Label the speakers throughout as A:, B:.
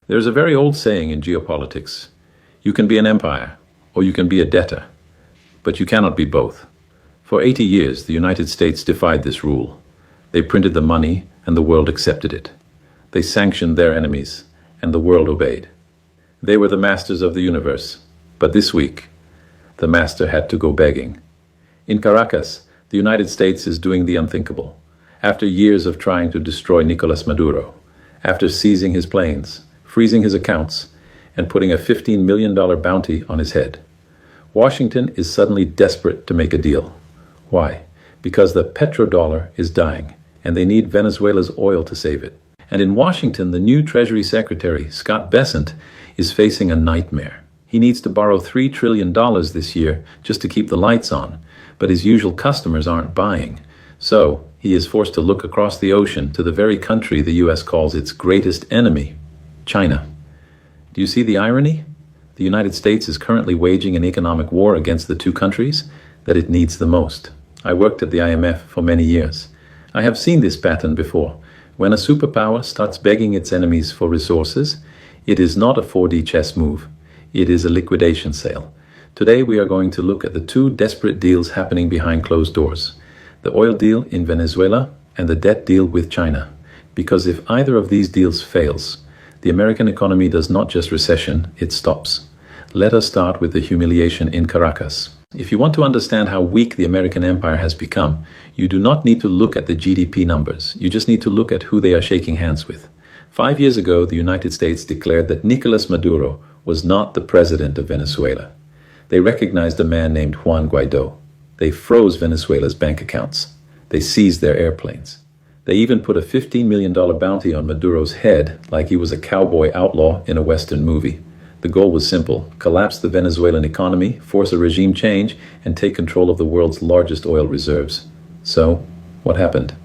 A: There's a very old saying in geopolitics: you can be an empire, or you can be a debtor, but you cannot be both. For 80 years, the United States defied this rule. They printed the money, and the world accepted it. They sanctioned their enemies, and the world obeyed. They were the masters of the universe, but this week, the master had to go begging. In Caracas, the United States is doing the unthinkable. After years of trying to destroy Nicolas Maduro, after seizing his planes, freezing his accounts, and putting a $15 million bounty on his head, Washington is suddenly desperate to make a deal. Why? Because the petrodollar is dying, and they need Venezuela's oil to save it. And in Washington, the new Treasury Secretary, Scott Bessent, is facing a nightmare. He needs to borrow $3 trillion this year just to keep the lights on, but his usual customers aren't buying. So he is forced to look across the ocean to the very country the US calls its greatest enemy, China. Do you see the irony? The United States is currently waging an economic war against the two countries that it needs the most. I worked at the IMF for many years. I have seen this pattern before. When a superpower starts begging its enemies for resources, it is not a 4D chess move. It is a liquidation sale. Today we are going to look at the two desperate deals happening behind closed doors: the oil deal in Venezuela and the debt deal with China. Because if either of these deals fails, the American economy does not just recession, it stops. Let us start with the humiliation in Caracas. If you want to understand how weak the American empire has become, you do not need to look at the GDP numbers. You just need to look at who they are shaking hands with. 5 years ago, the United States declared that Nicolas Maduro was not the president of Venezuela. They recognized a man named Juan Guaido. They froze Venezuela's bank accounts. They seized their airplanes. They even put a $15 million bounty on Maduro's head like he was a cowboy outlaw in a Western movie. The goal was simple: collapse the Venezuelan economy, force a regime change, and take control of the world's largest oil reserves. So, what happened?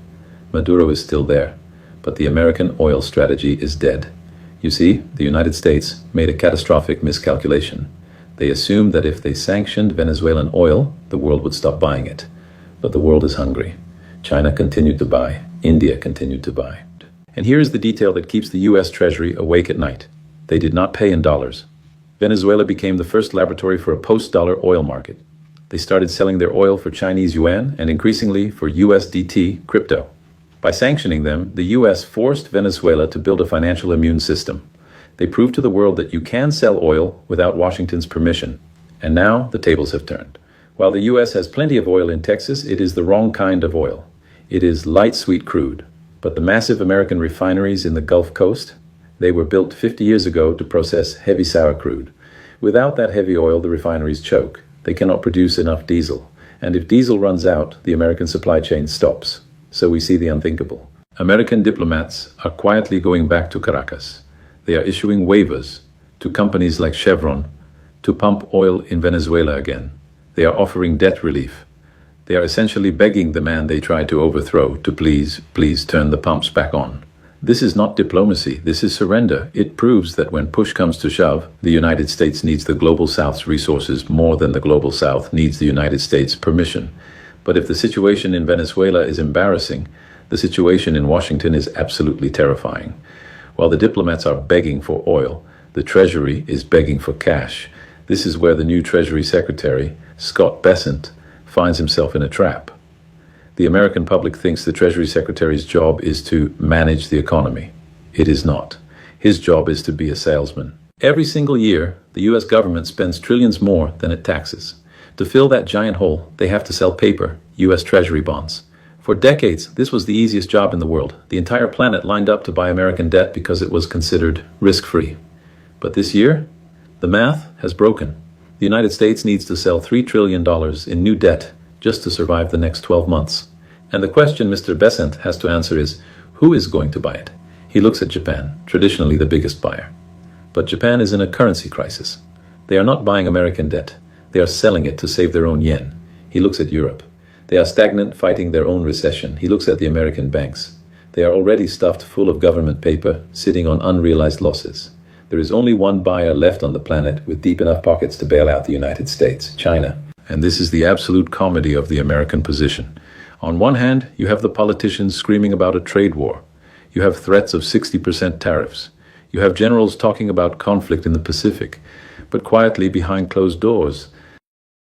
A: Maduro is still there, but the American oil strategy is dead. You see, the United States made a catastrophic miscalculation. They assumed that if they sanctioned Venezuelan oil, the world would stop buying it. But the world is hungry. China continued to buy. India continued to buy. And here is the detail that keeps the US Treasury awake at night. They did not pay in dollars. Venezuela became the first laboratory for a post-dollar oil market. They started selling their oil for Chinese yuan and increasingly for USDT crypto. By sanctioning them, the US forced Venezuela to build a financial immune system. They proved to the world that you can sell oil without Washington's permission. And now the tables have turned. While the US has plenty of oil in Texas, it is the wrong kind of oil. It is light sweet crude. But the massive American refineries in the Gulf Coast, they were built 50 years ago to process heavy sour crude. Without that heavy oil, the refineries choke. They cannot produce enough diesel. And if diesel runs out, the American supply chain stops. So we see the unthinkable. American diplomats are quietly going back to Caracas. They are issuing waivers to companies like Chevron to pump oil in Venezuela again. They are offering debt relief. They are essentially begging the man they tried to overthrow to please turn the pumps back on. This is not diplomacy, this is surrender. It proves that when push comes to shove, the United States needs the Global South's resources more than the Global South needs the United States' permission. But if the situation in Venezuela is embarrassing, the situation in Washington is absolutely terrifying. While the diplomats are begging for oil, the Treasury is begging for cash. This is where the new Treasury Secretary, Scott Bessent, finds himself in a trap. The American public thinks the Treasury Secretary's job is to manage the economy. It is not. His job is to be a salesman. Every single year, the US government spends trillions more than it taxes. To fill that giant hole, they have to sell paper, US Treasury bonds. For decades, this was the easiest job in the world. The entire planet lined up to buy American debt because it was considered risk-free. But this year, the math has broken. The United States needs to sell $3 trillion in new debt just to survive the next 12 months. And the question Mr. Bessent has to answer is, who is going to buy it? He looks at Japan, traditionally the biggest buyer. But Japan is in a currency crisis. They are not buying American debt. They are selling it to save their own yen. He looks at Europe. They are stagnant, fighting their own recession. He looks at the American banks. They are already stuffed full of government paper, sitting on unrealized losses. There is only one buyer left on the planet with deep enough pockets to bail out the United States, China. And this is the absolute comedy of the American position. On one hand, you have the politicians screaming about a trade war. You have threats of 60% tariffs. You have generals talking about conflict in the Pacific, but quietly behind closed doors,